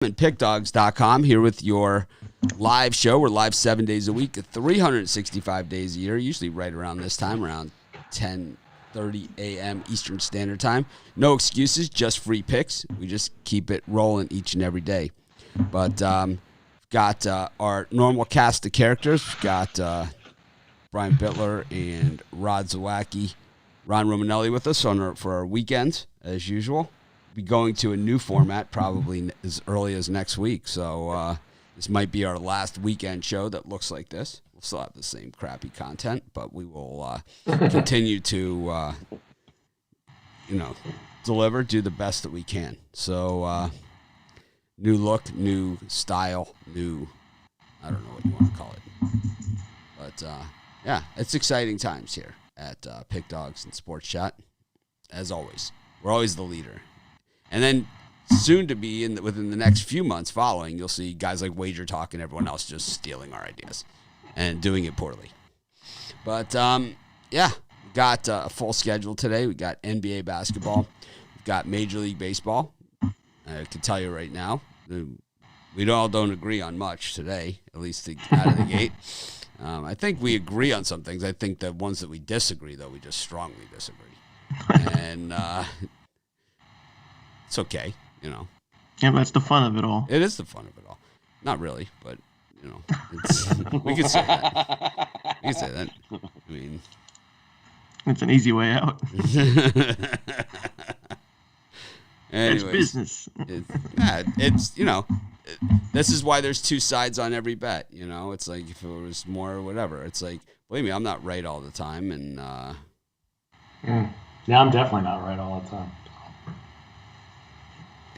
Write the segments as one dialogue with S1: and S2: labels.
S1: and pickdogs.com here with your live show. We're live 7 days a week, 365 days a year, usually right around this time, around 10:30 a.m. Eastern Standard Time. No excuses, just free picks. We just keep it rolling each and every day. But got our normal cast of characters. We've got Brian Bittler and Rod Zawacki, Ron Romanelli with us for our weekend, as usual. Be going to a new format probably as early as next week. So this might be our last weekend show that looks like this. We'll still have the same crappy content, but we will continue to, deliver, do the best that we can. So new look, new style, new, I don't know what you want to call it. But, yeah, it's exciting times here at Pick Dogs and Sports Chat. As always, we're always the leader. And then soon to be within the next few months following, you'll see guys like Wager Talk and everyone else just stealing our ideas and doing it poorly. But, yeah, we got a full schedule today. We got NBA basketball. We've got Major League Baseball. I can tell you right now, we all don't agree on much today, at least out of the gate. I think we agree on some things. I think the ones that we disagree, though, we just strongly disagree. And it's okay,
S2: Yeah, but that's the fun of it all.
S1: It is the fun of it all. Not really, but, it's, we can say that. We can say that. I mean,
S2: it's an easy way out.
S1: Anyways,
S2: it's business.
S1: This is why there's two sides on every bet. It's like if it was more or whatever. It's like, believe me, I'm not right all the time, and
S3: yeah, I'm definitely not right all the time.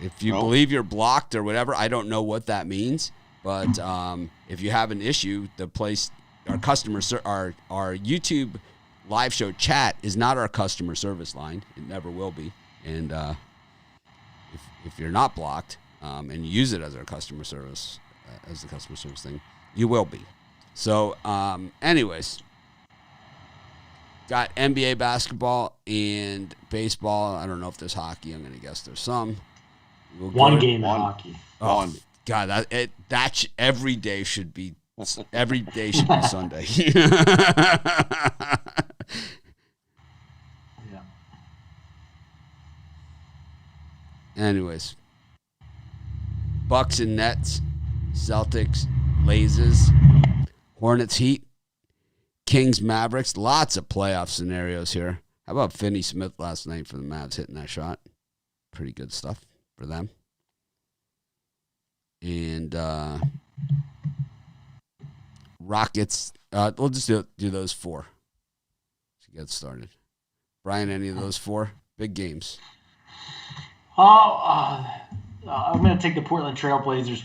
S1: If you believe you're blocked or whatever, I don't know what that means. But if you have an issue, the place, our YouTube live show chat is not our customer service line. It never will be. And if you're not blocked and you use it as our customer service, as the customer service thing, you will be. So, anyways, got NBA basketball and baseball. I don't know if there's hockey. I'm going to guess there's some.
S3: One game of hockey.
S1: Oh, God, that every day should be Sunday.
S3: Yeah.
S1: Anyways, Bucks and Nets, Celtics, Blazers, Hornets, Heat, Kings, Mavericks. Lots of playoff scenarios here. How about Finney Smith last night for the Mavs hitting that shot? Pretty good stuff for them. And Rockets. We'll just do those four to get started. Brian, any of those four big games?
S3: I'm going to take the Portland Trailblazers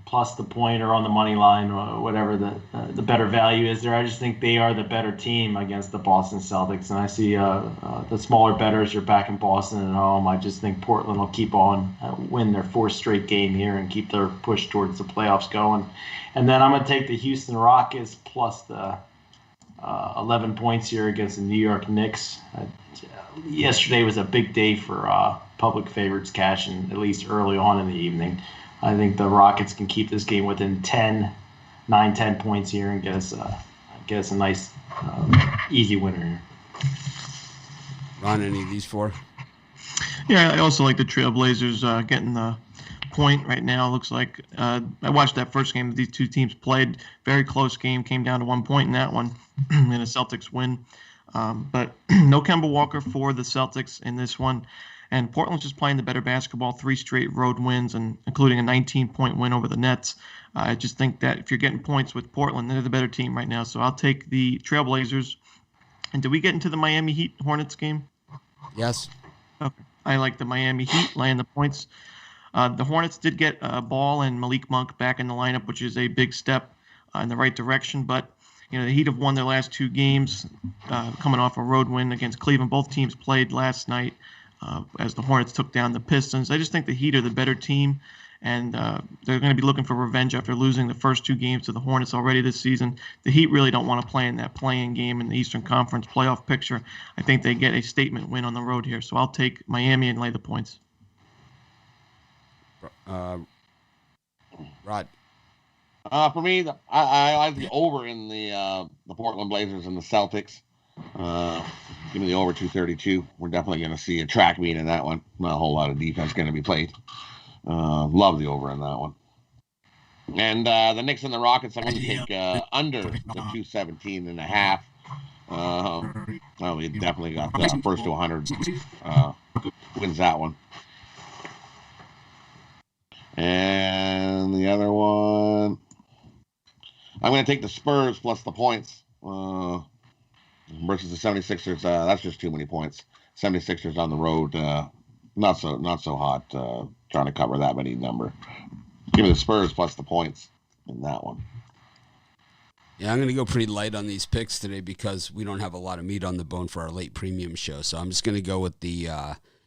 S3: plus the point or on the money line or whatever the better value is there. I just think they are the better team against the Boston Celtics, and I see the smaller bettors are back in Boston at home. I just think Portland will keep on win their fourth straight game here and keep their push towards the playoffs going. And then I'm going to take the Houston Rockets plus the 11 points here against the New York Knicks. Yesterday was a big day for public favorites cashing, at least early on in the evening. I think the Rockets can keep this game within 10 points here and get us a nice, easy winner here.
S1: Ron, any of these four?
S2: Yeah, I also like the Trailblazers getting the point right now. Looks like I watched that first game that these two teams played. Very close game. Came down to 1 point in that one, and a Celtics win. But no Kemba Walker for the Celtics in this one. And Portland's just playing the better basketball, 3 straight road wins, and including a 19-point win over the Nets. I just think that if you're getting points with Portland, they're the better team right now. So I'll take the Trailblazers. And did we get into the Miami Heat Hornets game?
S1: Yes.
S2: Okay. I like the Miami Heat laying the points. The Hornets did get Ball and Malik Monk back in the lineup, which is a big step in the right direction. But the Heat have won their last 2 games, coming off a road win against Cleveland. Both teams played last night as the Hornets took down the Pistons. I just think the Heat are the better team, and they're going to be looking for revenge after losing the first 2 games to the Hornets already this season. The Heat really don't want to play in that play-in game in the Eastern Conference playoff picture. I think they get a statement win on the road here, so I'll take Miami and lay the points.
S1: Rod.
S4: For me, I like the over in the Portland Blazers and the Celtics. Give me the over 232. We're definitely going to see a track meet in that one. Not a whole lot of defense going to be played. Love the over in that one. And the Knicks and the Rockets, I'm going to take under the 217 and a half. Well, we definitely got the first to 100 wins that one. And the other one, I'm going to take the Spurs plus the points versus the 76ers. That's just too many points. 76ers on the road, not so hot trying to cover that many number. Give me the Spurs plus the points in that one.
S1: Yeah, I'm going to go pretty light on these picks today because we don't have a lot of meat on the bone for our late premium show. So I'm just going to go with the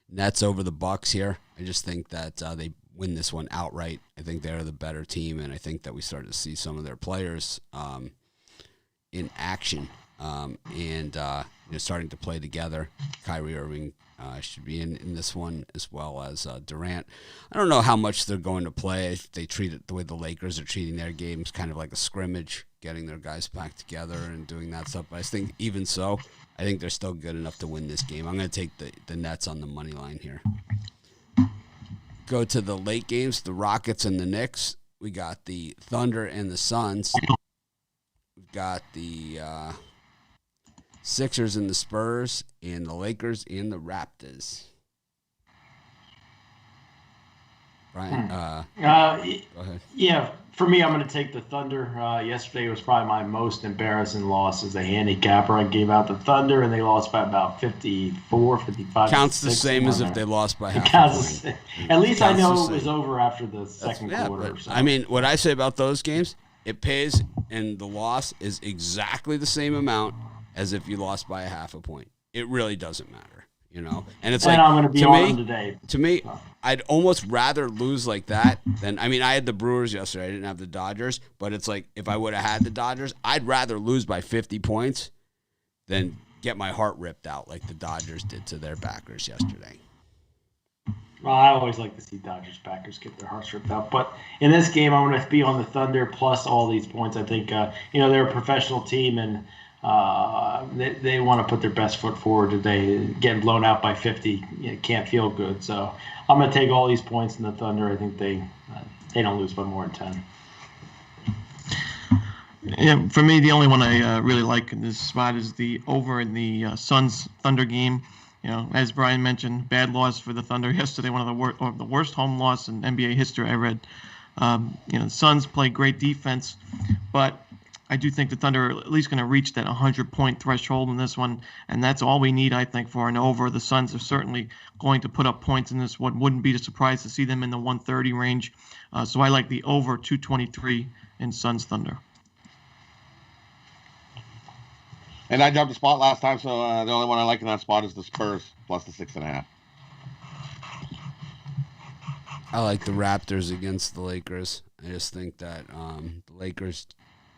S1: Nets over the Bucks here. I just think that they win this one outright. I think they're the better team, and I think that we start to see some of their players in action and starting to play together. Kyrie Irving should be in this one as well as Durant. I don't know how much they're going to play. They treat it the way the Lakers are treating their games, kind of like a scrimmage, getting their guys back together and doing that stuff. But I think even so, I think they're still good enough to win this game. I'm going to take the Nets on the money line here. Go to the late games, the Rockets and the Knicks. We got the Thunder and the Suns. We've got the Sixers and the Spurs, and the Lakers and the Raptors. Brian, go ahead.
S3: Yeah, for me, I'm going to take the Thunder. Yesterday was probably my most embarrassing loss as a handicapper. I gave out the Thunder, and they lost by about 54, 55.
S1: Counts the same as if they lost by half.
S3: Counts at least I know it was over after the second quarter.
S1: But, so. I mean, what I say about those games, it pays, and the loss is exactly the same amount as if you lost by a half a point. It really doesn't matter, And it's like,
S3: I'm going to be on today.
S1: To me, I'd almost rather lose like that than, I had the Brewers yesterday. I didn't have the Dodgers, but it's like if I would have had the Dodgers, I'd rather lose by 50 points than get my heart ripped out like the Dodgers did to their backers yesterday.
S3: Well, I always like to see Dodgers backers get their hearts ripped out. But in this game, I'm going to be on the Thunder plus all these points. I think, they're a professional team, and they want to put their best foot forward today. Getting blown out by 50 can't feel good. So I'm going to take all these points in the Thunder. I think they don't lose by more than 10.
S2: Yeah, for me, the only one I really like in this spot is the over in the Suns-Thunder game. As Brian mentioned, bad loss for the Thunder yesterday, one of the worst home loss in NBA history I read. The Suns play great defense, but I do think the Thunder are at least going to reach that 100-point threshold in this one, and that's all we need, I think, for an over. The Suns are certainly going to put up points in this one. Wouldn't be surprised to see them in the 130 range. So I like the over 223 in Suns-Thunder.
S4: And I jumped the spot last time, so the only one I like in that spot is the Spurs plus the 6.5.
S1: I like the Raptors against the Lakers. I just think that the Lakers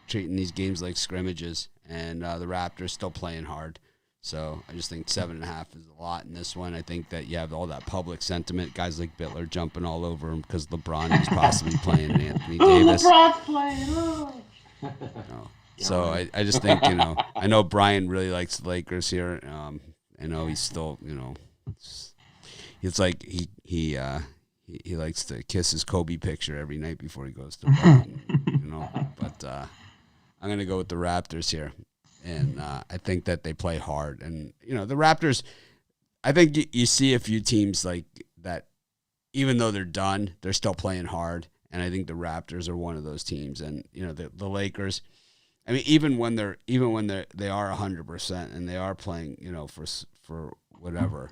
S1: treating these games like scrimmages, and the Raptors still playing hard. So I just think 7.5 is a lot in this one. I think that you have all that public sentiment, guys like Bittler jumping all over him because LeBron is possibly playing and Anthony Davis.
S3: LeBron's playing.
S1: So I just think, I know Brian really likes the Lakers here. I know he's still, it's like he likes to kiss his Kobe picture every night before he goes to bed, But I'm going to go with the Raptors here. And I think that they play hard. And, the Raptors, I think you see a few teams like that, even though they're done, they're still playing hard. And I think the Raptors are one of those teams. And, the Lakers, even when they are 100% and they are playing, for whatever,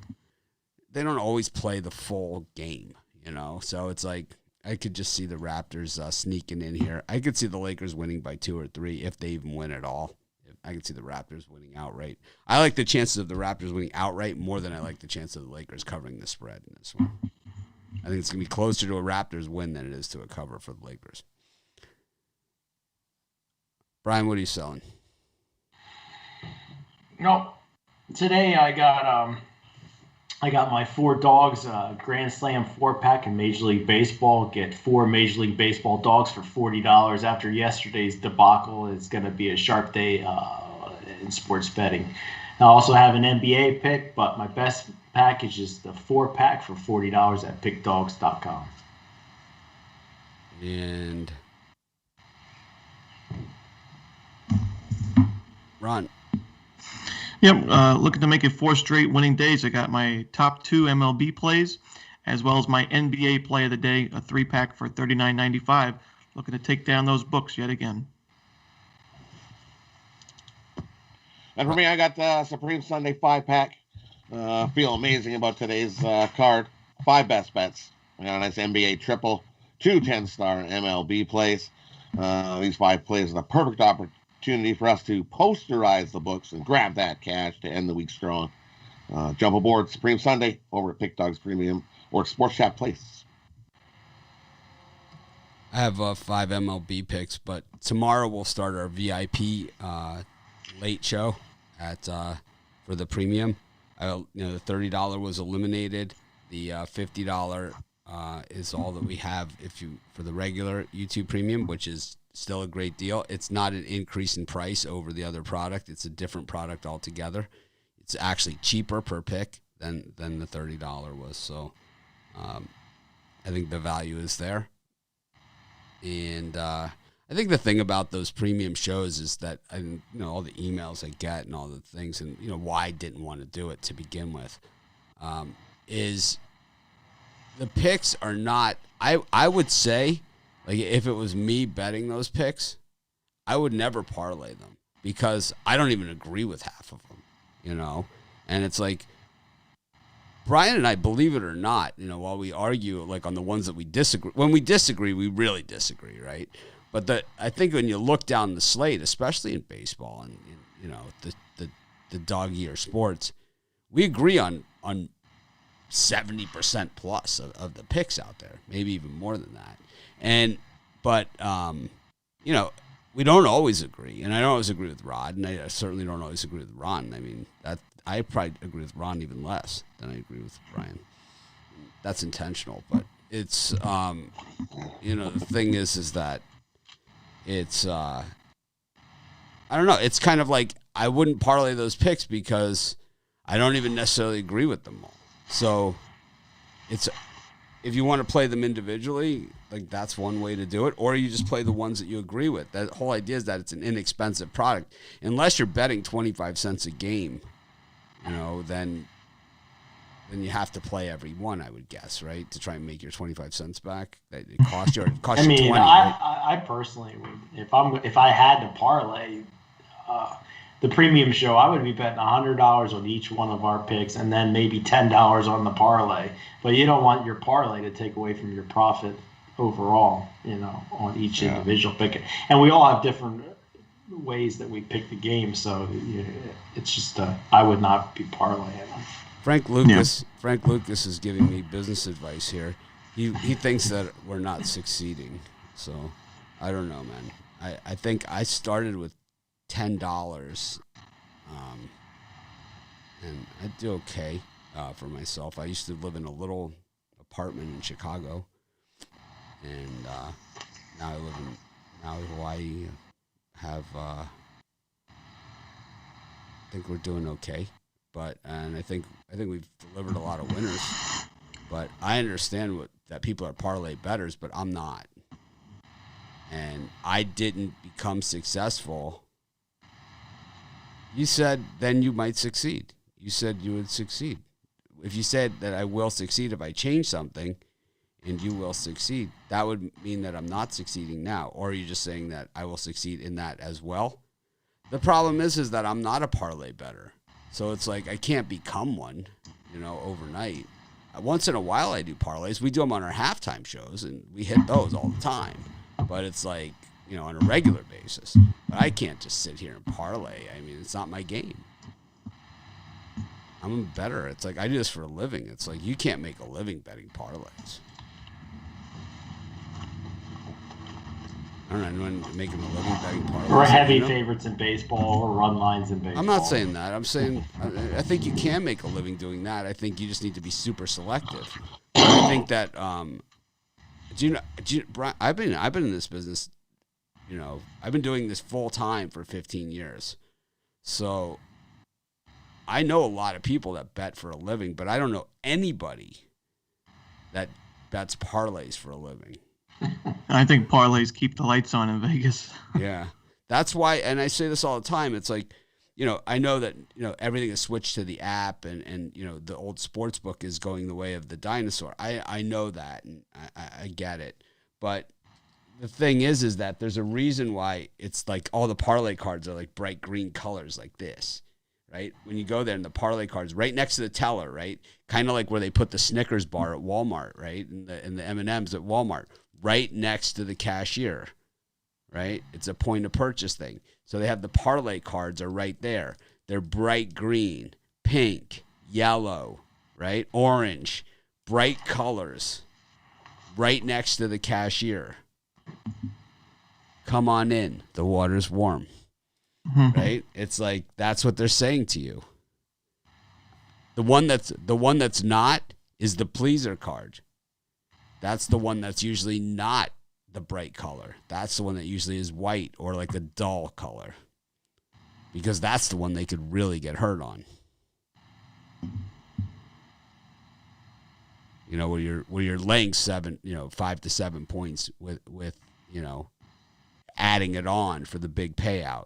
S1: they don't always play the full game, So it's like I could just see the Raptors sneaking in here. I could see the Lakers winning by 2 or 3 if they even win at all. I could see the Raptors winning outright. I like the chances of the Raptors winning outright more than I like the chance of the Lakers covering the spread in this one. I think it's going to be closer to a Raptors win than it is to a cover for the Lakers. Brian, what are you selling?
S3: Today I got I got my 4 dogs Grand Slam 4-pack in Major League Baseball. Get 4 Major League Baseball dogs for $40. After yesterday's debacle, it's going to be a sharp day in sports betting. I also have an NBA pick, but my best package is the 4-pack for $40 at pickdogs.com.
S1: And Ron.
S2: Yep, looking to make it 4 straight winning days. I got my top 2 MLB plays, as well as my NBA play of the day, a 3-pack for $39.95. Looking to take down those books yet again.
S4: And for me, I got the Supreme Sunday 5-pack. Feel amazing about today's card. 5 best bets. I got a nice NBA triple, 2 10-star MLB plays. These 5 plays are the perfect opportunity for us to posterize the books and grab that cash to end the week strong. Jump aboard Supreme Sunday over at Pick Dogs Premium or Sports Chat Place.
S1: I have 5 MLB picks, but tomorrow we'll start our VIP late show at for the premium. The $30 was eliminated. The $50 is all that we have for the regular YouTube premium, which is still a great deal. It's not an increase in price over the other product. It's a different product altogether. It's actually cheaper per pick than the $30 was. So I think the value is there. And I think the thing about those premium shows is that all the emails I get and all the things, and why I didn't want to do it to begin with, is the picks are not. I would say, like, if it was me betting those picks, I would never parlay them because I don't even agree with half of them, And it's like, Brian and I, believe it or not, while we argue, like, on the ones that we disagree, when we disagree, we really disagree, right? But I think when you look down the slate, especially in baseball and the dog-ear sports, we agree on 70% plus of the picks out there, maybe even more than that. But we don't always agree, and I don't always agree with Rod, and I certainly don't always agree with Ron. I mean, I probably agree with Ron even less than I agree with Brian. That's intentional, but it's the thing is that it's I don't know. It's kind of like I wouldn't parlay those picks because I don't even necessarily agree with them all. So it's if you want to play them individually, like, that's one way to do it, or you just play the ones that you agree with. That whole idea is that it's an inexpensive product. Unless you're betting 25 cents a game, then you have to play every one, I would guess, right? To try and make your 25 cents back. It costs you 20. Right?
S3: I personally would, if I had to parlay the premium show, I would be betting $100 on each one of our picks and then maybe $10 on the parlay. But you don't want your parlay to take away from your profit overall, on each individual pick. And we all have different ways that we pick the game, so it's just I would not be parlaying them.
S1: Frank Lucas is giving me business advice here. He thinks that we're not succeeding. So I don't know, man. I think I started with $10, and I do okay for myself. I used to live in a little apartment in Chicago, and now I live in Hawaii. I think we're doing okay, and I think we've delivered a lot of winners. But I understand that people are parlay bettors, but I'm not, and I didn't become successful. You said then you might succeed. You said you would succeed. If you said that I will succeed if I change something, and you will succeed, that would mean that I'm not succeeding now. Or are you just saying that I will succeed in that as well? The problem is that I'm not a parlay bettor. So it's like I can't become one, overnight. Once in a while I do parlays. We do them on our halftime shows, and we hit those all the time. But it's like, on a regular basis. But I can't just sit here and parlay. I mean, it's not my game. I'm a bettor. It's like I do this for a living. It's like you can't make a living betting parlays. I don't know anyone making a living betting parlays.
S3: Or heavy favorites in baseball or run lines in baseball.
S1: I'm not saying that. I'm saying I think you can make a living doing that. I think you just need to be super selective. I think that Brian, I've been in this business. I've been doing this full time for 15 years. So I know a lot of people that bet for a living, but I don't know anybody that bets parlays for a living.
S2: I think parlays keep the lights on in Vegas.
S1: Yeah. That's why, and I say this all the time, it's like, I know that, everything is switched to the app and the old sports book is going the way of the dinosaur. I know that, and I get it. But the thing is that there's a reason why it's like all the parlay cards are like bright green colors like this, right? When you go there and the parlay cards right next to the teller, right? Kind of like where they put the Snickers bar at Walmart, right? And the M&Ms at Walmart, right next to the cashier, right? It's a point of purchase thing. So they have the parlay cards are right there. They're bright green, pink, yellow, right? Orange, bright colors, right next to the cashier. Come on in. The water's warm. Right? It's like that's what they're saying to you. The one that's not is the pleaser card. That's the one that's usually not the bright color. That's the one that usually is white or like a dull color. Because that's the one they could really get hurt on. Where you're laying 5 to 7 points with adding it on for the big payout,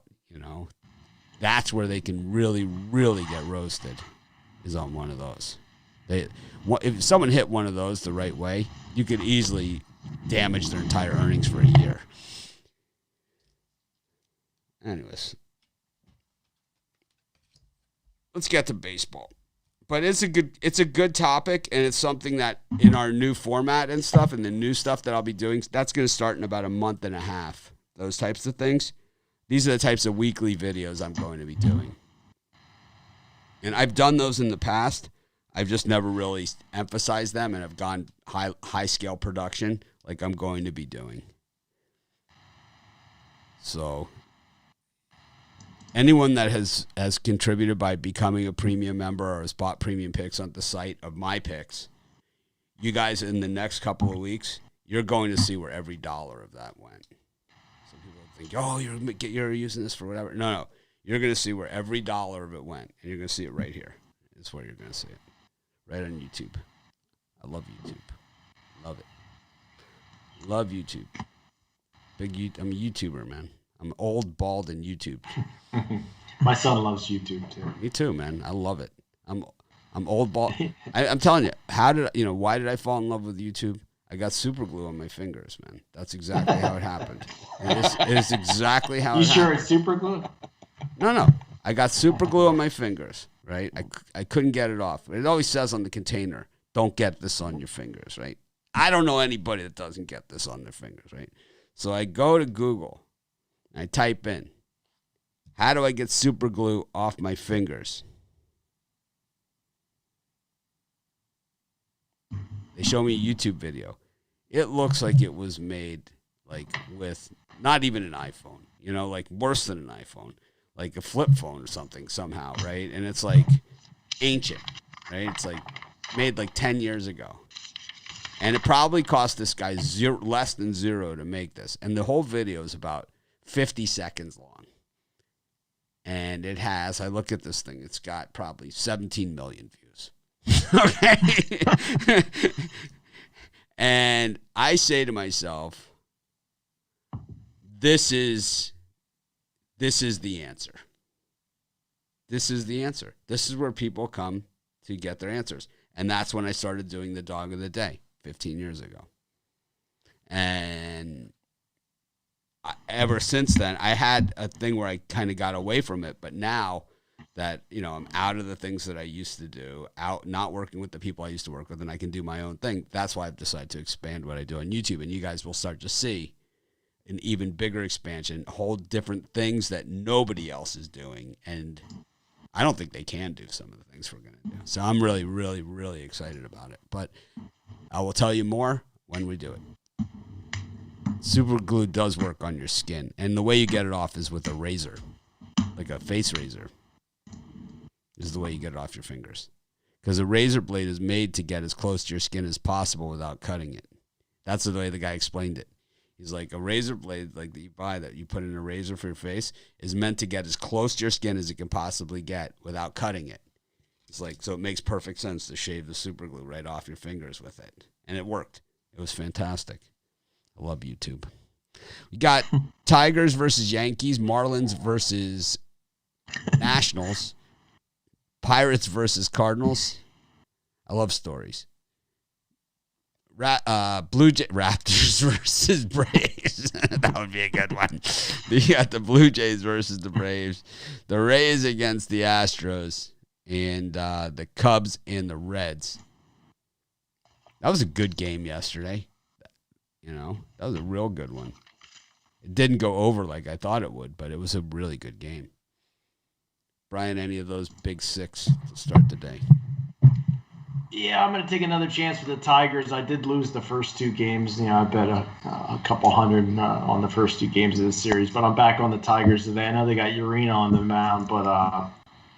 S1: That's where they can really, really get roasted, is on one of those. If someone hit one of those the right way, you could easily damage their entire earnings for a year. Anyways, let's get to baseball. But it's a good topic, and it's something that in our new format and stuff, and the new stuff that I'll be doing, that's going to start in about a month and a half. Those types of things. These are the types of weekly videos I'm going to be doing. And I've done those in the past. I've just never really emphasized them, and I've gone high scale production like I'm going to be doing. So anyone that has contributed by becoming a premium member or has bought premium picks on the site of my picks, you guys in the next couple of weeks, you're going to see where every dollar of that went. Some people think, oh, you're using this for whatever. No. You're going to see where every dollar of it went, and you're going to see it right here. That's where you're going to see it. Right on YouTube. I love YouTube. Love it. Love YouTube. I'm a YouTuber, man. I'm old, bald, and YouTube.
S3: My son loves YouTube too.
S1: Me too, man. I love it. I'm old, bald. I'm telling you, why did I fall in love with YouTube? I got super glue on my fingers, man. That's exactly how it happened. It is exactly how it happened. You sure
S3: it's super glue?
S1: No. I got super glue on my fingers, right? I couldn't get it off. It always says on the container, don't get this on your fingers, right? I don't know anybody that doesn't get this on their fingers, right? So I go to Google and I type in, how do I get super glue off my fingers? They show me a YouTube video. It looks like it was made with not even an iPhone, like worse than an iPhone, like a flip phone or something somehow, right? And it's like ancient, right? It's like made 10 years ago. And it probably cost this guy less than zero to make this. And the whole video is about 50 seconds long. And it has, I look at this thing, it's got probably 17 million views. Okay? And I say to myself, this is the answer. This is the answer. This is where people come to get their answers. And that's when I started doing the dog of the day 15 years ago. And ever since then, I had a thing where I kind of got away from it. But now that, I'm out of the things that I used to do, out not working with the people I used to work with, and I can do my own thing, that's why I've decided to expand what I do on YouTube. And you guys will start to see an even bigger expansion, whole different things that nobody else is doing. And I don't think they can do some of the things we're going to do. So I'm really, really, really excited about it. But I will tell you more when we do it. Super glue does work on your skin, and the way you get it off is with a razor, like a face razor. Is the way you get it off your fingers, because a razor blade is made to get as close to your skin as possible without cutting it. That's the way the guy explained it. He's like, a razor blade, like that you buy, that you put in a razor for your face, is meant to get as close to your skin as it can possibly get without cutting it. It's like, so it makes perfect sense to shave the super glue right off your fingers with it. And it worked. It was fantastic. I love YouTube. We got Tigers versus Yankees, Marlins versus Nationals, Pirates versus Cardinals. I love stories. Raptors versus Braves. That would be a good one. You got the Blue Jays versus the Braves, the Rays against the Astros, and the Cubs and the Reds. That was a good game yesterday. You know, that was a real good one. It didn't go over like I thought it would, but it was a really good game. Brian, any of those big six to start the day?
S3: Yeah, I'm going to take another chance with the Tigers. I did lose the first two games. You know, I bet a couple hundred on the first two games of this series, but I'm back on the Tigers today. I know they got Urena on the mound, but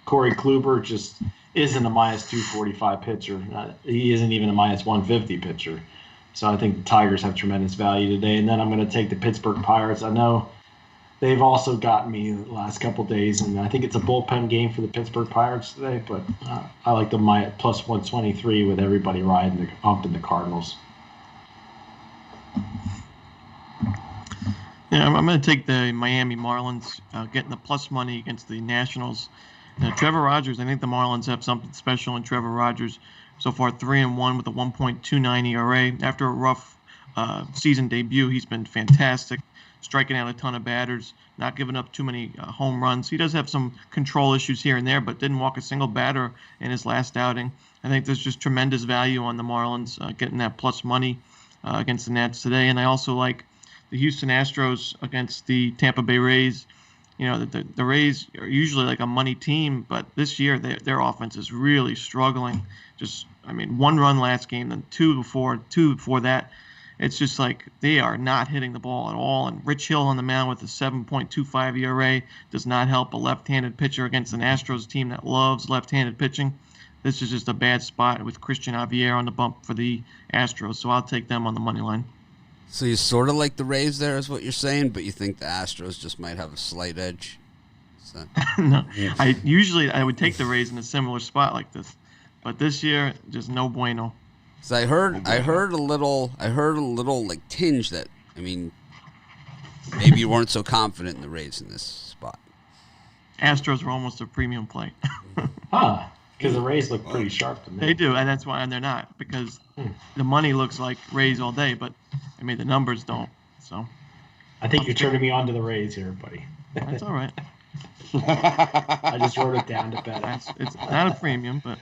S3: Corey Kluber just isn't a minus 245 pitcher. He isn't even a minus 150 pitcher. So I think the Tigers have tremendous value today. And then I'm going to take the Pittsburgh Pirates. I know they've also gotten me the last couple of days, and I think it's a bullpen game for the Pittsburgh Pirates today. But I like the plus 123 with everybody riding up in the Cardinals.
S2: Yeah, I'm going to take the Miami Marlins, getting the plus money against the Nationals. Trevor Rogers, I think the Marlins have something special in Trevor Rogers. So far, 3-1 with a 1.29 ERA. After a rough season debut, he's been fantastic, striking out a ton of batters, not giving up too many home runs. He does have some control issues here and there, but didn't walk a single batter in his last outing. I think there's just tremendous value on the Marlins getting that plus money against the Nats today. And I also like the Houston Astros against the Tampa Bay Rays. You know, the Rays are usually like a money team, but this year their offense is really struggling. Just, I mean, one run last game, then two before that. It's just like they are not hitting the ball at all. And Rich Hill on the mound with a 7.25 ERA does not help a left-handed pitcher against an Astros team that loves left-handed pitching. This is just a bad spot with Christian Javier on the bump for the Astros, so I'll take them on the money line.
S1: So you sort of like the Rays there is what you're saying, but you think the Astros just might have a slight edge?
S2: No, I would take the Rays in a similar spot like this. But this year, just no bueno.
S1: So I heard a little like tinge that, I mean, maybe you weren't so confident in the Rays in this spot.
S2: Astros were almost a premium play.
S3: Huh? Because the Rays look pretty sharp to me.
S2: They do, and that's why they're not, because the money looks like Rays all day, but I mean the numbers don't. So
S3: I think you're turning me on to the Rays here, buddy.
S2: That's all right.
S3: I just wrote it down to bet.
S2: It's not a premium, but.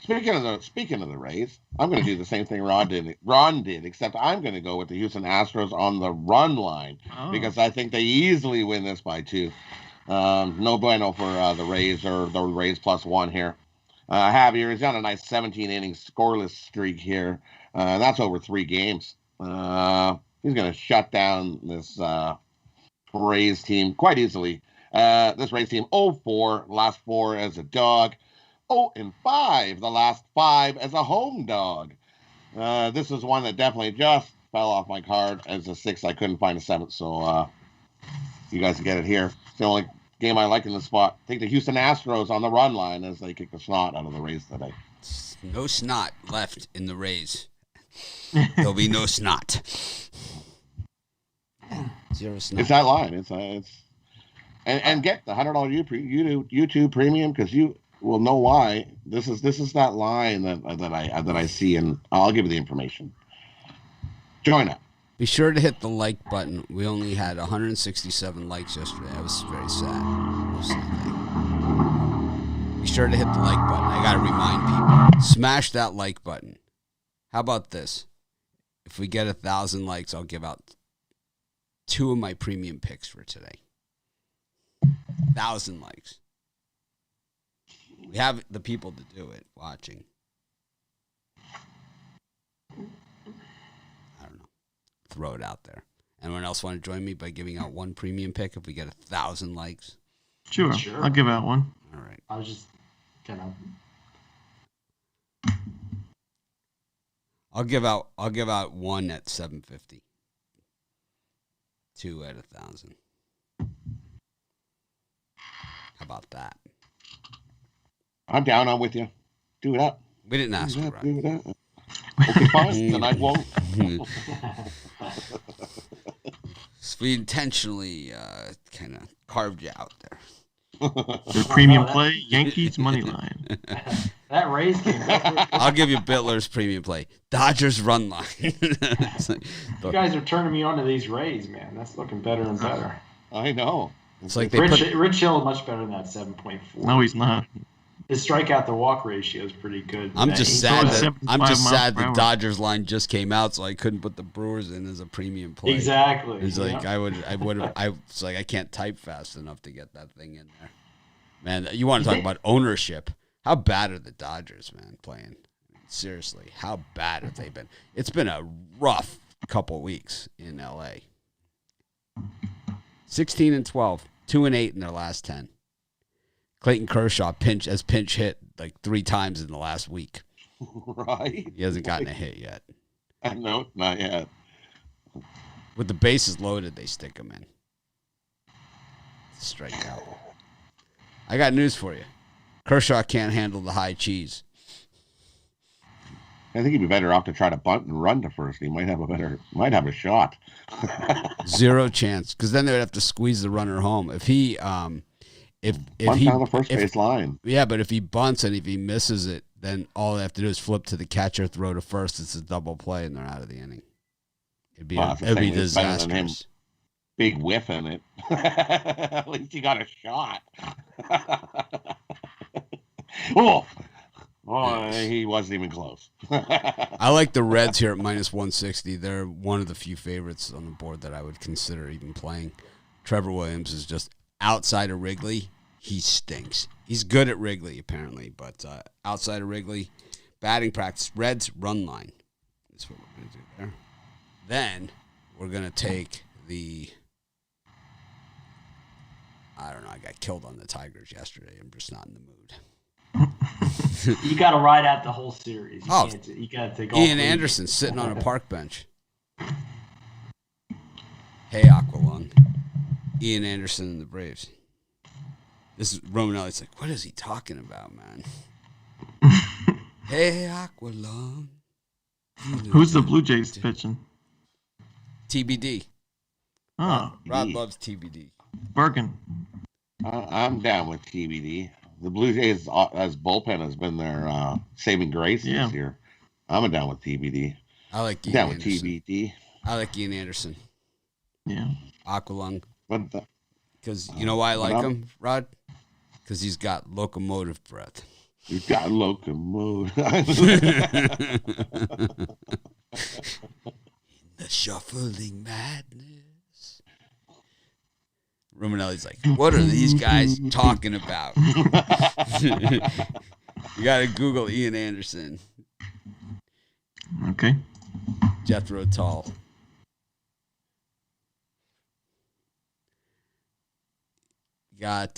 S4: Speaking of the Rays, I'm going to do the same thing Ron did, except I'm going to go with the Houston Astros on the run line because I think they easily win this by 2. No bueno for the Rays or the Rays plus 1 here. Javier, he's got a nice 17-inning scoreless streak here. That's over 3 games. He's going to shut down this Rays team quite easily. This Rays team 0-4, last 4 as a dog. 0-5, the last 5 as a home dog. This is one that definitely just fell off my card as a 6. I couldn't find a 7th, so you guys get it here. It's the only game I like in the spot. Take the Houston Astros on the run line as they kick the snot out of the Rays today.
S1: No snot left in the Rays. There'll be no snot. 0 snot.
S4: It's that line. It's and get the $100 YouTube premium because you will know why. This is that line that I see, and I'll give you the information. Join up.
S1: Be sure to hit the like button. We only had 167 likes yesterday. I was very sad. Be sure to hit the like button. I got to remind people. Smash that like button. How about this? If we get 1,000 likes, I'll give out 2 of my premium picks for today. 1,000 likes. We have the people to do it watching. I don't know. throw it out there. Anyone else want to join me by giving out one premium pick if we get 1,000 likes?
S2: Sure. I'll give out one.
S1: All right.
S3: I was just kind of.
S1: I'll give out one at 750. 2 at 1,000. How about that?
S4: I'm down. I'm with you. Do it up.
S1: We didn't ask for
S4: Do it up. Okay, fine. Then I won't.
S1: We intentionally kind of carved you out there.
S2: The premium play, Yankees money line.
S3: That Rays game.
S1: I'll give you Bitler's premium play. Dodgers run line.
S3: You guys are turning me on to these Rays, man. That's looking better and better.
S4: I know.
S1: It's like
S3: Rich Hill is much better than that 7.4.
S2: No, he's not.
S3: His strikeout to walk ratio is pretty good.
S1: I'm just sad
S2: miles per
S1: the
S2: hour.
S1: Dodgers line just came out, so I couldn't put the Brewers in as a premium play.
S3: Exactly.
S1: It's like it's like I can't type fast enough to get that thing in there. Man, you want to talk about ownership? How bad are the Dodgers, man, playing? Seriously, how bad have they been? It's been a rough couple weeks in LA. 16-12, 2-8 in their last 10. Clayton Kershaw pinch hit like 3 times in the last week.
S4: Right.
S1: He hasn't gotten a hit yet.
S4: No, not yet.
S1: With the bases loaded, they stick him in. Strike out. I got news for you. Kershaw can't handle the high cheese.
S4: I think he'd be better off to try to bunt and run to first. He might have a shot.
S1: 0 chance, because then they would have to squeeze the runner home. If he if
S4: bunt
S1: he
S4: down the first base line.
S1: Yeah, but if he bunts and if he misses it, then all they have to do is flip to the catcher, throw to first. It's a double play, and they're out of the inning. It'd be disastrous.
S4: Big whiff in it. At least he got a shot. He wasn't even close.
S1: I like the Reds here at -160. They're one of the few favorites on the board that I would consider even playing. Trevor Williams is just outside of Wrigley. He stinks. He's good at Wrigley, apparently, but outside of Wrigley, batting practice, Reds run line. That's what we're going to do there. Then we're going to take the... I don't know. I got killed on the Tigers yesterday. I'm just not in the mood.
S3: You got to ride out the whole series. You got to take all
S1: Ian Anderson sitting on a park bench. Hey, Aqualung. Ian Anderson and the Braves. This is Romanelli's like, what is he talking about, man? Hey, Aqualung.
S2: Who's the Blue Jays pitching?
S1: TBD.
S2: Oh,
S1: Rod loves TBD.
S2: Bergen.
S4: I'm down with TBD. The Blue Jays, as bullpen, has been their saving grace this year. I'm down with TBD.
S1: I like Ian
S4: down
S1: Anderson.
S4: with TBD.
S1: I like Ian Anderson.
S2: Yeah.
S1: Aqualung.
S4: But
S1: because you know why I like him, Rod? Because he's got locomotive breath.
S4: He's got locomotive.
S1: The shuffling madness. Romanelli's like, what are these guys talking about? You got to Google Ian Anderson.
S2: Okay.
S1: Jethro Tull. Got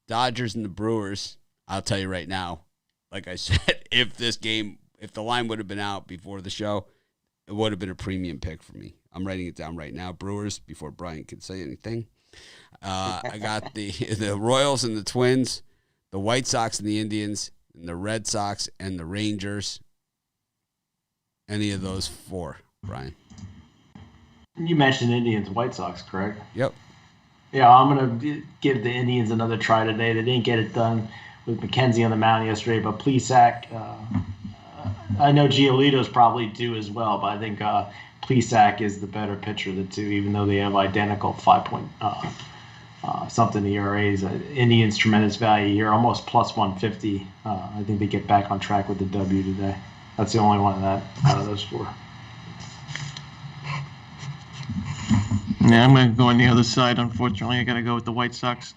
S1: Dodgers and the Brewers. I'll tell you right now, like I said, if the line would have been out before the show, it would have been a premium pick for me. I'm writing it down right now. Brewers, before Brian could say anything. I got the Royals and the Twins, the White Sox and the Indians, and the Red Sox and the Rangers. Any of those 4, Brian?
S3: You mentioned Indians, White Sox, correct?
S1: Yep.
S3: Yeah, I'm going to give the Indians another try today. They didn't get it done with McKenzie on the mound yesterday, but Plesac, I know Giolito's probably due as well, but I think Plesac is the better pitcher of the two, even though they have identical 5-point-something ERAs. Indians, tremendous value here, almost plus 150. I think they get back on track with the W today. That's the only one out of those 4.
S2: Yeah, I'm going to go on the other side. Unfortunately, I got to go with the White Sox.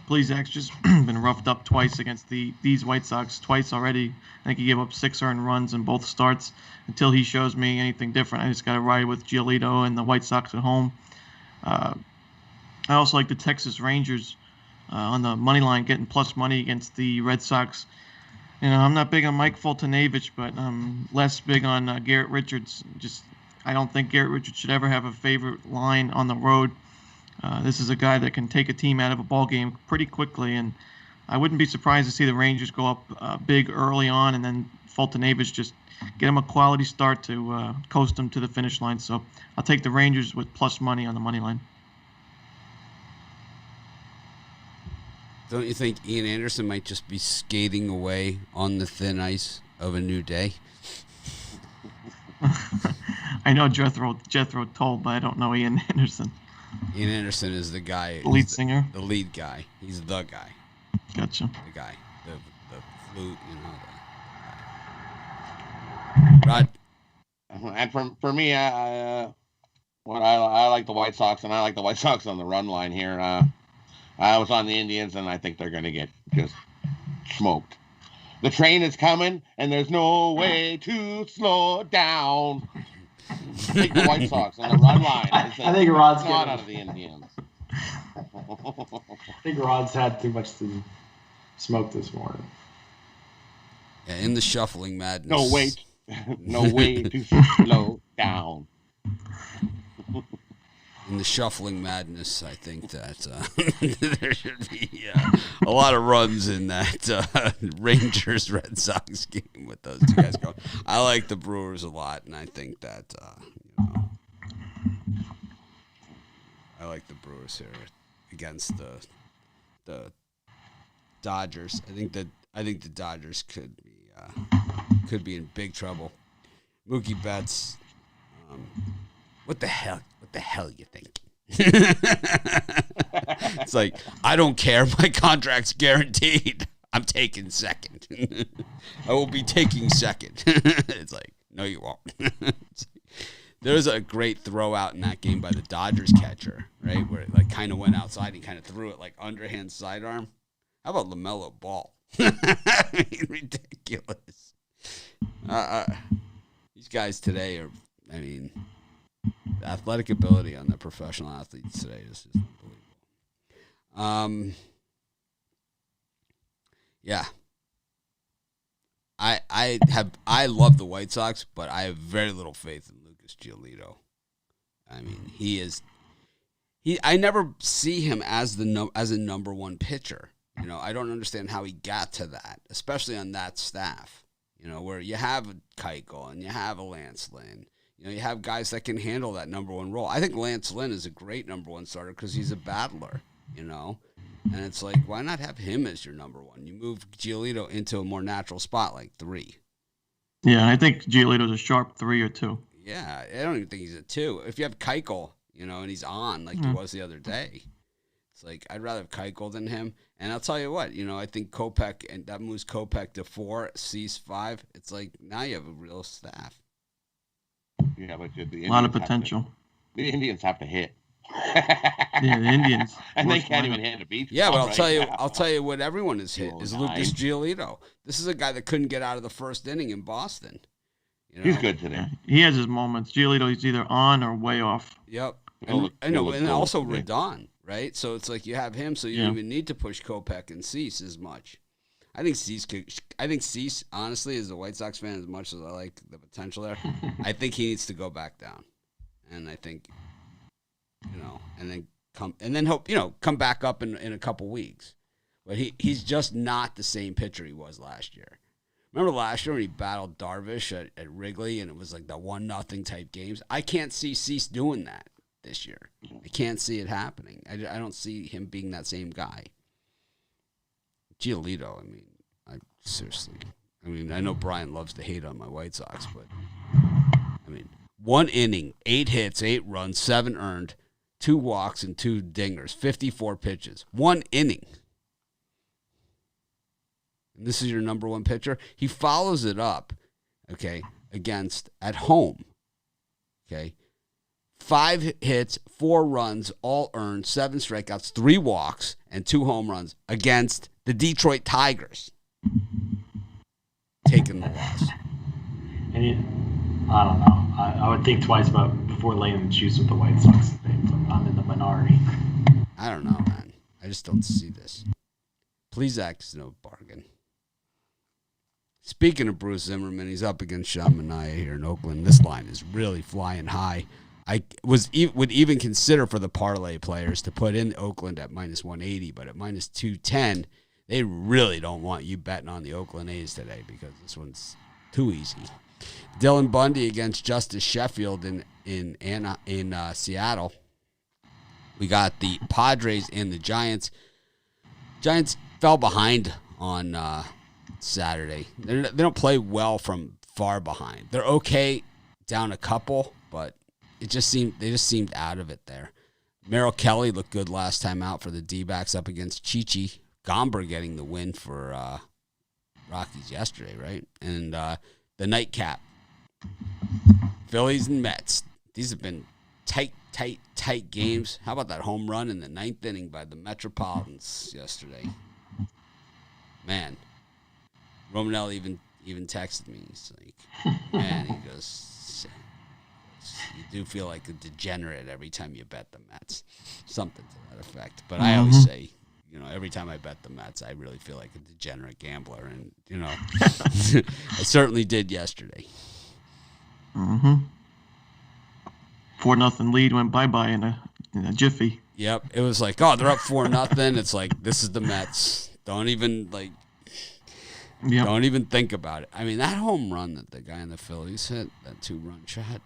S2: Plezak's just been roughed up twice against these White Sox, twice already. I think he gave up 6 earned runs in both starts. Until he shows me anything different, I just got to ride with Giolito and the White Sox at home. I also like the Texas Rangers on the money line, getting plus money against the Red Sox. You know, I'm not big on Mike Foltynewicz, but I'm less big on Garrett Richards. I don't think Garrett Richards should ever have a favorite line on the road. This is a guy that can take a team out of a ball game pretty quickly, and I wouldn't be surprised to see the Rangers go up big early on, and then Foltynewicz just get him a quality start to coast him to the finish line. So I'll take the Rangers with plus money on the money line.
S1: Don't you think Ian Anderson might just be skating away on the thin ice of a new day?
S2: I know Jethro Tull, but I don't know Ian Anderson.
S1: Ian Anderson is the guy.
S2: The lead singer?
S1: The lead guy. He's the guy.
S2: Gotcha.
S1: The guy. The flute, you know. Rod?
S4: And for me, I like the White Sox, and I like the White Sox on the run line here. I was on the Indians, and I think they're going to get just smoked. The train is coming, and there's no way to slow down. Take the White Sox on the run line.
S3: I think Rod's
S4: not out of the Indians.
S3: I think Rod's had too much to smoke this morning.
S1: Yeah, in the shuffling madness.
S4: No way to slow down.
S1: In the shuffling madness, I think that there should be a lot of runs in that Rangers Red Sox game with those two guys going. I like the Brewers a lot, and I think that I like the Brewers here against the Dodgers. I think the Dodgers could be in big trouble. Mookie Betts. What the hell you think? It's like, I don't care. My contract's guaranteed. I'm taking second. I will be taking second. It's like, no, you won't. There's a great throw out in that game by the Dodgers catcher, right? Where it like kind of went outside and kind of threw it like underhand sidearm. How about LaMelo Ball? I mean, ridiculous. These guys today are, I mean, the athletic ability on the professional athletes today is just unbelievable. Yeah. I love the White Sox, but I have very little faith in Lucas Giolito. I mean, I never see him as a number one pitcher. You know, I don't understand how he got to that, especially on that staff. You know, where you have a Keuchel and you have a Lance Lynn. You know, you have guys that can handle that number one role. I think Lance Lynn is a great number one starter because he's a battler, you know. And it's like, why not have him as your number one? You move Giolito into a more natural spot like 3.
S2: Yeah, I think Giolito's a sharp 3 or 2.
S1: Yeah, I don't even think he's a 2. If you have Keuchel, you know, and he's on like he was the other day, it's like, I'd rather have Keuchel than him. And I'll tell you what, you know, I think Kopech, and that moves Kopech to 4, Cease 5. It's like, now you have a real staff.
S4: Yeah, but
S2: a lot of potential.
S4: The Indians have to hit.
S2: Yeah, the Indians.
S4: And they can't even hit a beat.
S1: Yeah, but I'll tell you what everyone has hit is Lucas Giolito. This is a guy that couldn't get out of the first inning in Boston. You know?
S4: He's good today.
S2: Yeah, he has his moments. Giolito, he's either on or way off.
S1: Yep. And also Rodon, right? So it's like you have him, so you don't even need to push Kopech and Cease as much. I think Cease, honestly, as a White Sox fan, as much as I like the potential there, I think he needs to go back down. And I think, you know, and then hope, you know, come back up in a couple weeks. But he's just not the same pitcher he was last year. Remember last year when he battled Darvish at Wrigley and it was like the 1-0 type games? I can't see Cease doing that this year. I can't see it happening. I don't see him being that same guy. Giolito, I know Brian loves to hate on my White Sox, but, 1 inning, 8 hits, 8 runs, 7 earned, 2 walks, and 2 dingers, 54 pitches. 1 inning. And this is your number one pitcher. He follows it up, okay, against, at home, okay, 5 hits, 4 runs, all earned, 7 strikeouts, 3 walks, and 2 home runs against the Detroit Tigers. Taking the loss.
S3: I don't know. I would think twice before laying the juice with the White Sox. I'm in the minority.
S1: I don't know, man. I just don't see this. Please act as no bargain. Speaking of Bruce Zimmerman, he's up against Sean Manaea here in Oakland. This line is really flying high. I would even consider for the parlay players to put in Oakland at -180, but at -210, they really don't want you betting on the Oakland A's today because this one's too easy. Dylan Bundy against Justice Sheffield in Seattle. We got the Padres and the Giants. Giants fell behind on Saturday. They don't play well from far behind. They're okay down a couple, but they just seemed out of it there. Merrill Kelly looked good last time out for the D-backs up against Chichi. Gomber getting the win for Rockies yesterday, right? And the nightcap, Phillies and Mets. These have been tight games. How about that home run in the 9th inning by the Metropolitans yesterday? Man, Romanelli even texted me. He's like, man, he goes, you do feel like a degenerate every time you bet the Mets. Something to that effect. But I always say, every time I bet the Mets, I really feel like a degenerate gambler. And, I certainly did yesterday.
S2: 4-0 lead went bye-bye in a jiffy.
S1: Yep. It was like, oh, they're up 4-0. It's like, this is the Mets. Don't even think about it. I mean, that home run that the guy in the Phillies hit, that 2-run shot.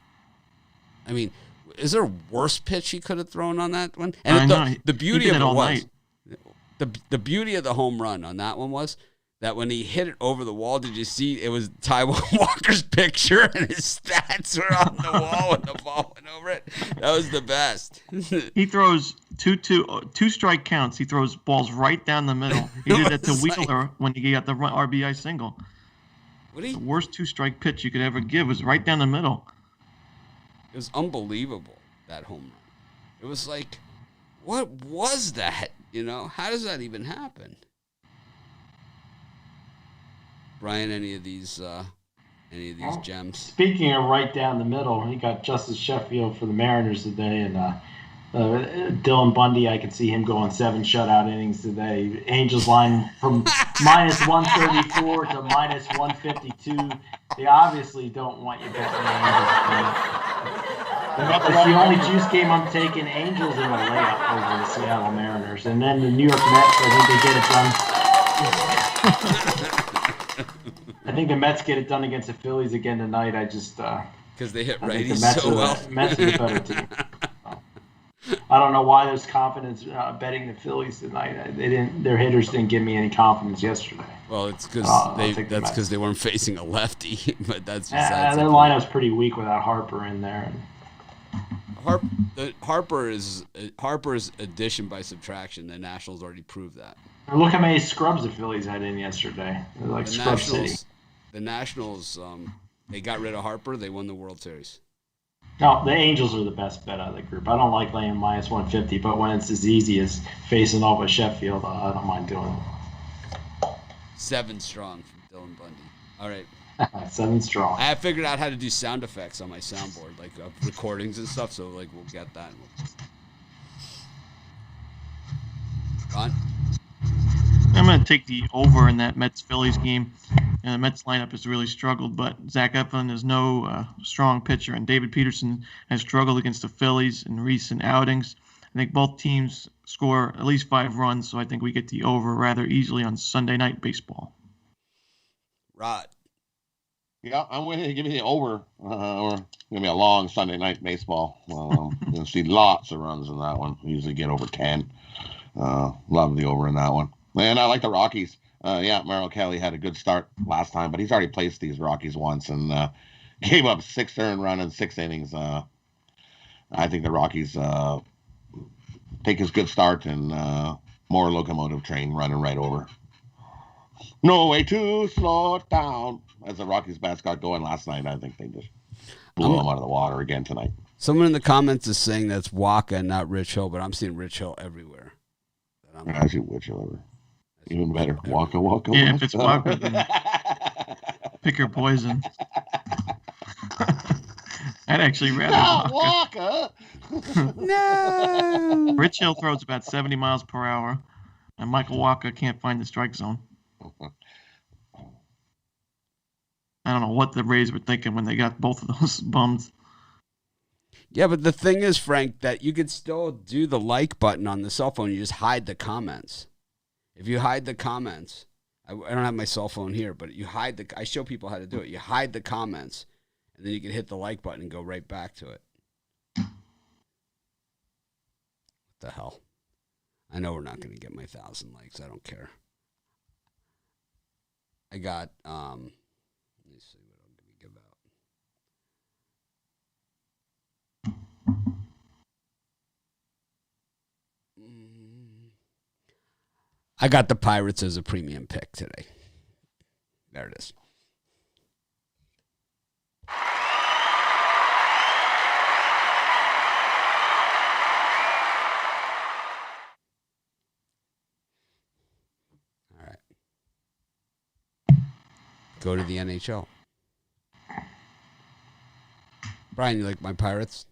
S1: I mean, is there a worse pitch he could have thrown on that one? And the beauty of it was, the beauty of the home run on that one was that when he hit it over the wall, did you see it was Taiwan Walker's picture and his stats were on the wall when the ball went over it? That was the best.
S2: He throws two strike counts. He throws balls right down the middle. He did that to Wheeler when he got the RBI single. The worst 2-strike pitch you could ever give was right down the middle.
S1: It was unbelievable, that home run. It was like, what was that? How does that even happen? Brian, any of these gems?
S3: Speaking of right down the middle, he got Justice Sheffield for the Mariners today, and Dylan Bundy, I can see him going 7 shutout innings today. Angels line from -134 to -152. They obviously don't want you betting the Angels. That's the only juice game I'm taking. Angels in a layup over the Seattle Mariners, and then the New York Mets. I think the Mets get it done against the Phillies again tonight.
S1: Because they hit righties so well.
S3: Mets are the better team. I don't know why there's confidence betting the Phillies tonight. Their hitters didn't give me any confidence yesterday.
S1: Well, it's because they weren't facing a lefty. But that's besides
S3: their lineup's pretty weak without Harper in there.
S1: Harper's addition by subtraction. The Nationals already proved that.
S3: Look how many scrubs the Phillies had in yesterday. They're like Scrub City.
S1: The Nationals, they got rid of Harper. They won the World Series.
S3: No, the Angels are the best bet out of the group. I don't like laying -150, but when it's as easy as facing off with Sheffield, I don't mind doing it.
S1: 7 strong from Dylan Bundy. All right.
S3: 7 strong.
S1: I have figured out how to do sound effects on my soundboard, like recordings and stuff, so we'll get that. Ron?
S2: I'm going to take the over in that Mets-Phillies game. The Mets lineup has really struggled, but Zach Eflin is no strong pitcher, and David Peterson has struggled against the Phillies in recent outings. I think both teams score at least 5 runs, so I think we get the over rather easily on Sunday Night Baseball.
S1: Rod.
S4: Yeah, I'm going to give you the over. Or going to be a long Sunday Night Baseball. You'll see lots of runs in that one. We usually get over 10. Love the over in that one. And I like the Rockies. Merrill Kelly had a good start last time, but he's already placed these Rockies once and gave up 6 earned run in 6 innings. I think the Rockies take his good start and more locomotive train running right over. No way to slow it down. As the Rockies bats got going last night, I think they just blew them out of the water again tonight.
S1: Someone in the comments is saying that's Waka and not Rich Hill, but I'm seeing Rich Hill everywhere.
S4: I see Rich Hill everywhere. Even better. Waka, Waka,
S2: Yeah,
S4: Waka.
S2: if it's Waka, then pick your poison. I'd actually rather
S4: Waka.
S1: No.
S2: Rich Hill throws about 70 miles per hour, and Michael Waka can't find the strike zone. I don't know what the Rays were thinking when they got both of those bums.
S1: Yeah, but the thing is, Frank, that you could still do the like button on the cell phone. You just hide the comments. If you hide the comments, I don't have my cell phone here, but you hide I show people how to do it. You hide the comments, and then you can hit the like button and go right back to it. What the hell? I know we're not going to get my 1,000 likes. I don't care. I got, let me see what I'm going to give out. I got the Pirates as a premium pick today. There it is. All right. Go to the NHL. Brian, you like my Pirates?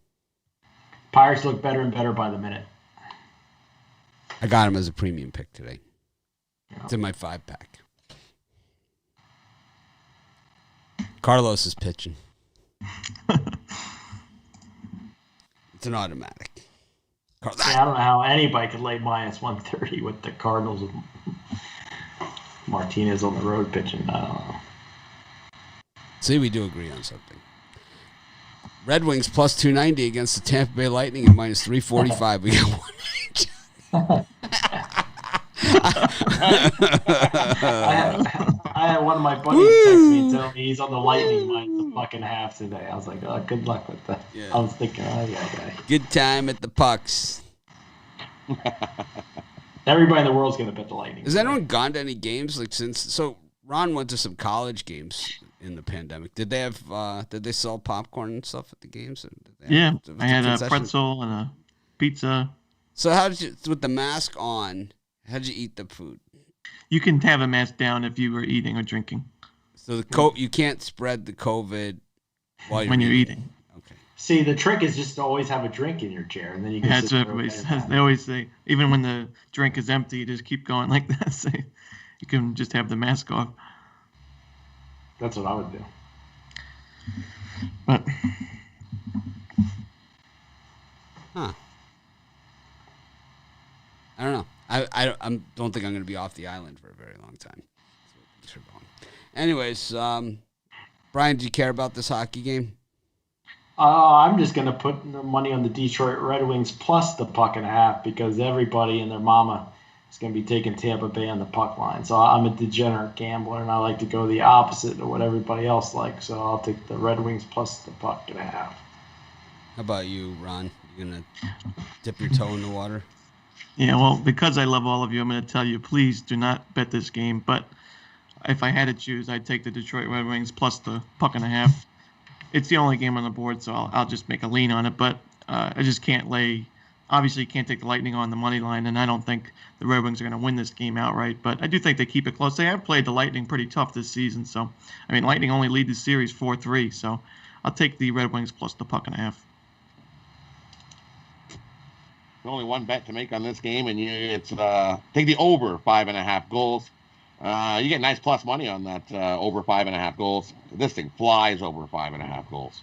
S3: Pirates look better and better by the minute.
S1: I got him as a premium pick today. It's in my 5-pack. Carlos is pitching. It's an automatic.
S3: I don't know how anybody could lay minus 130 with the Cardinals with Martinez on the road pitching. I don't know.
S1: See, we do agree on something. Red Wings plus 290 against the Tampa Bay Lightning and minus 345. We got one each.
S3: I had one of my buddies text me and tell me he's on the Lightning minus the fucking half today. I was like, oh, good luck with that. Yeah. I was thinking, oh, yeah.
S1: Good time at the pucks.
S3: Everybody in the world's going to bet the Lightning.
S1: Has anyone gone to any games? So Ron went to some college games in the pandemic. Did they have? Did they sell popcorn and stuff at the games?
S2: Yeah, I had a pretzel and a pizza.
S1: So how did you, with the mask on? How did you eat the food?
S2: You can have a mask down if you were eating or drinking.
S1: So you can't spread the COVID while
S2: when you're eating.
S1: Okay.
S3: See, the trick is just to always have a drink in your chair, and then you can.
S2: That's what everybody says. They always say, even when the drink is empty, you just keep going like that. So you can just have the mask off.
S3: That's what I would do.
S2: But.
S1: Huh. I don't know. I don't think I'm going to be off the island for a very long time. Anyways, Brian, do you care about this hockey game?
S3: I'm just going to put money on the Detroit Red Wings plus the puck and a half because everybody and their mama is going to be taking Tampa Bay on the puck line. So I'm a degenerate gambler, and I like to go the opposite of what everybody else likes. So I'll take the Red Wings plus the puck and a half.
S1: How about you, Ron? You going to dip your toe in the water?
S2: Yeah, well, because I love all of you, I'm going to tell you, please do not bet this game. But if I had to choose, I'd take the Detroit Red Wings plus the puck and a half. It's the only game on the board, so I'll just make a lean on it. But I just can't lay – obviously, you can't take the Lightning on the money line, and I don't think the Red Wings are going to win this game outright. But I do think they keep it close. They have played the Lightning pretty tough this season. So, I mean, Lightning only lead the series 4-3. So I'll take the Red Wings plus the puck and a half.
S4: Only one bet to make on this game, and it's take the over 5.5 goals. You get nice plus money on that over 5.5 goals. This thing flies over 5.5 goals.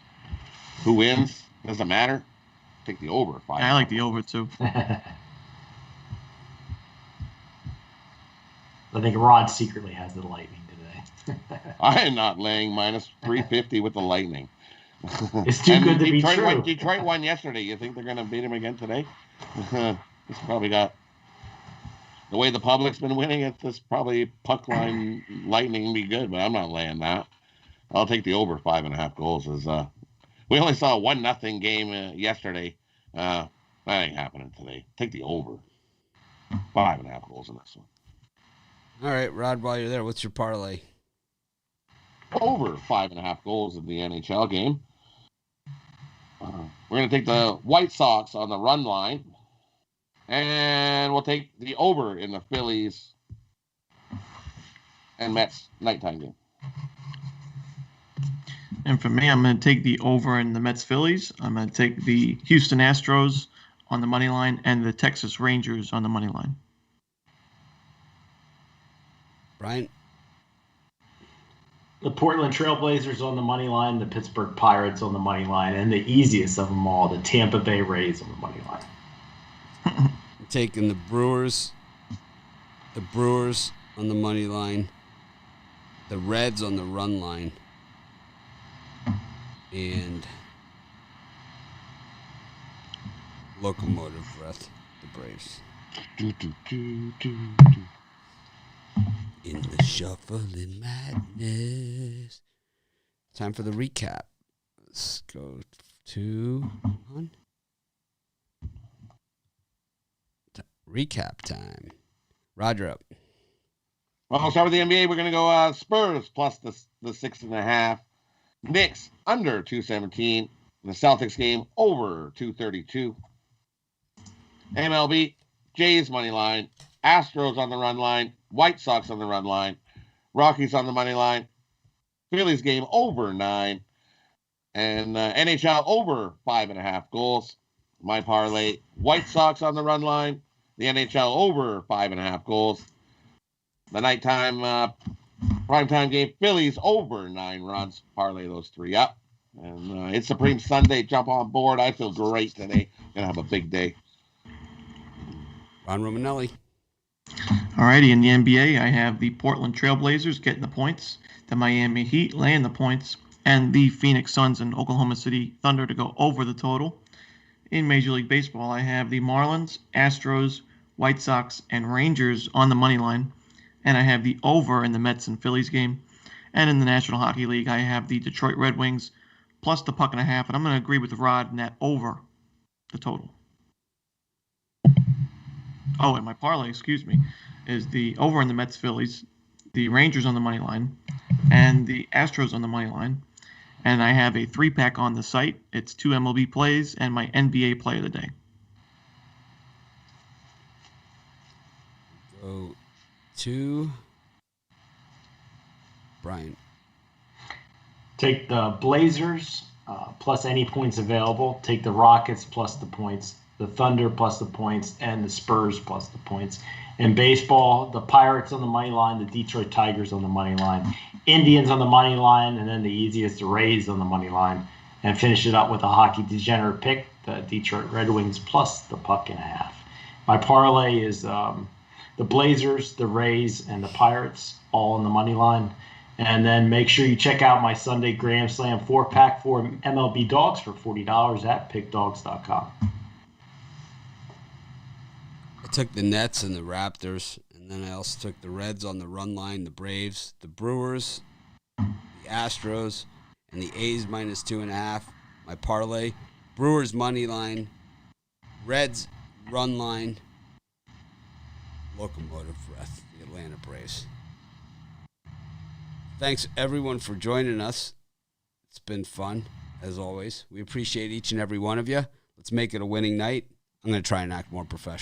S4: Who wins? Doesn't matter. Take the over 5.
S2: I like the over too.
S3: I think Rod secretly has the Lightning today.
S4: I am not laying minus 350 with the Lightning.
S3: It's too good to be true.
S4: Detroit won yesterday. You think they're going to beat him again today? It's probably got the way the public's been winning it. This probably puck line Lightning be good, but I'm not laying that. I'll take the over 5.5 goals. We only saw a 1-0 game yesterday. That ain't happening today. Take the over 5.5 goals in this one.
S1: All right, Rod. While you're there, what's your parlay?
S4: Over 5.5 goals in the NHL game. We're going to take the White Sox on the run line. And we'll take the over in the Phillies and Mets nighttime game.
S2: And for me, I'm going to take the over in the Mets-Phillies. I'm going to take the Houston Astros on the money line and the Texas Rangers on the money line.
S1: Brian?
S3: The Portland Trailblazers on the money line, the Pittsburgh Pirates on the money line, and the easiest of them all, the Tampa Bay Rays on the money line.
S1: I'm taking the Brewers on the money line, the Reds on the run line, and locomotive breath, the Braves. In the shuffling madness. Time for the recap. Let's go to recap time. Roger up.
S4: Well, we'll start with the NBA. We're going to go Spurs plus the 6.5. Knicks under 217. The Celtics game over 232. MLB, Jays money line. Astros on the run line. White Sox on the run line. Rockies on the money line. Phillies game over 9. And NHL over 5.5 goals. My parlay, White Sox on the run line. The NHL over 5.5 goals. The nighttime primetime game, Phillies over 9 runs. Parlay those 3 up. And it's Supreme Sunday. Jump on board. I feel great today. Gonna have a big day.
S1: Ron Romanelli.
S2: Alrighty, in the NBA, I have the Portland Trailblazers getting the points, the Miami Heat laying the points, and the Phoenix Suns and Oklahoma City Thunder to go over the total. In Major League Baseball, I have the Marlins, Astros, White Sox, and Rangers on the money line, and I have the over in the Mets and Phillies game. And in the National Hockey League, I have the Detroit Red Wings plus the 1.5, and I'm going to agree with Rod in that over the total. Oh, and my parlay, is the over in the Mets Phillies, the Rangers on the money line, and the Astros on the money line. And I have a 3-pack on the site. It's 2 MLB plays and my NBA play of the day.
S1: Go to Brian.
S3: Take the Blazers plus any points available. Take the Rockets plus the points, the Thunder plus the points, and the Spurs plus the points. In baseball, the Pirates on the money line, the Detroit Tigers on the money line, Indians on the money line, and then the easiest, the Rays on the money line. And finish it up with a hockey degenerate pick, the Detroit Red Wings plus the 1.5. My parlay is the Blazers, the Rays, and the Pirates all on the money line. And then make sure you check out my Sunday Grand Slam 4-pack for MLB dogs for $40 at pickdogs.com.
S1: I took the Nets and the Raptors, and then I also took the Reds on the run line, the Braves, the Brewers, the Astros, and the A's minus 2.5. My parlay, Brewers money line, Reds run line, locomotive breath, the Atlanta Braves. Thanks, everyone, for joining us. It's been fun, as always. We appreciate each and every one of you. Let's make it a winning night. I'm going to try and act more professional.